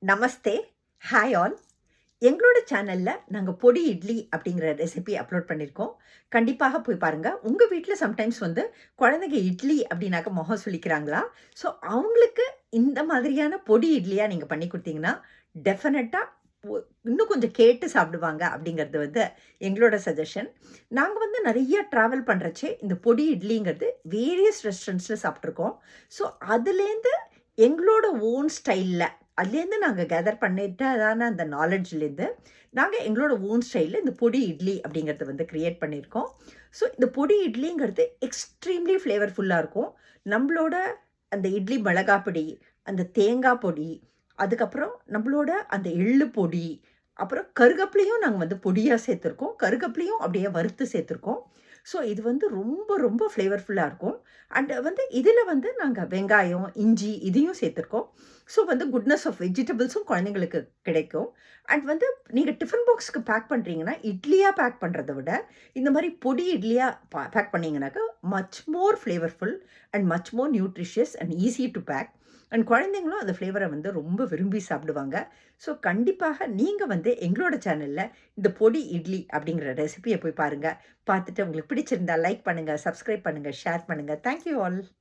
நமஸ்தே, hi all. எங்களோட சேனல்ல நாங்க பொடி இட்லி அப்படிங்கிற ரெசிபி அப்லோட் பண்ணியிருக்கோம். கண்டிப்பாக போய் பாருங்க. உங்க வீட்ல சம்டைம்ஸ் குழந்தைங்க இட்லி அப்படின்னாக்க முகம் சுளிக்கிறாங்களா? ஸோ அவங்களுக்கு இந்த மாதிரியான பொடி இட்லியா நீங்க பண்ணி குடுத்தீங்கன்னா, டெஃபினட்டா ஒ இன்னும் கொஞ்சம் கேட்டு சாப்பிடுவாங்க அப்படிங்கிறது எங்களோட சஜஷன். நாங்க நெறைய ட்ராவல் பண்றச்சே இந்த பொடி இட்லிங்கிறது வேரியஸ் ரெஸ்டாரண்ட்ஸ்ல சாப்பிட்டுருக்கோம். ஸோ அதுலேருந்து எங்களோட ஓன் ஸ்டைல்ல அதுலேருந்து நாங்க கேதர் பண்ணிட்டதான அந்த நாலெட்ஜ்லேருந்து, நாங்க எங்களோட ஓன் ஸ்டைல்ல இந்த பொடி இட்லி அப்படிங்கிறத கிரியேட் பண்ணியிருக்கோம். ஸோ இந்த பொடி இட்லிங்கிறது எக்ஸ்ட்ரீம்லி ஃப்ளேவர்ஃபுல்லா இருக்கும். நம்பளோட அந்த இட்லி மிளகா பொடி, அந்த தேங்காய் பொடி, அதுக்கப்புறம் நம்பளோட அந்த எள்ளு பொடி, அப்புறம் கருகப்பிலையும் நாங்க பொடியா சேர்த்துருக்கோம். கருகப்பிலையும் அப்படியே வறுத்து சேர்த்துருக்கோம். ஸோ இது ரொம்ப ரொம்ப ஃப்ளேவர்ஃபுல்லா இருக்கும். அண்ட் இதில நாங்க வெங்காயம், இஞ்சி இதையும் சேர்த்துருக்கோம். ஸோ குட்னஸ் ஆஃப் வெஜிடபிள்ஸும் குழந்தைங்களுக்கு கிடைக்கும். அண்ட் நீங்க டிஃபன் பாக்ஸ்க்கு பேக் பண்றீங்கன்னா, இட்லியா பேக் பண்றத விட, இந்த மாரி பொடி இட்லியா பேக் பண்ணீங்கனாக்கா, much more flavourful and much more nutritious and easy to pack. And குழந்தைங்களும் அந்த ஃப்ளேவர ரொம்ப விரும்பி சாப்பிடுவாங்க. ஸோ கண்டிப்பாக நீங்க எங்களோட சேனல்ல இந்த பொடி இட்லி அப்படிங்கிற ரெசிபிய போய் பாருங்க. பார்த்துட்டு உங்களுக்கு பிடிச்சிருந்தா லைக் பண்ணுங்க, சப்ஸ்கிரைப் பண்ணுங்க, ஷேர் பண்ணுங்க. Thank you all.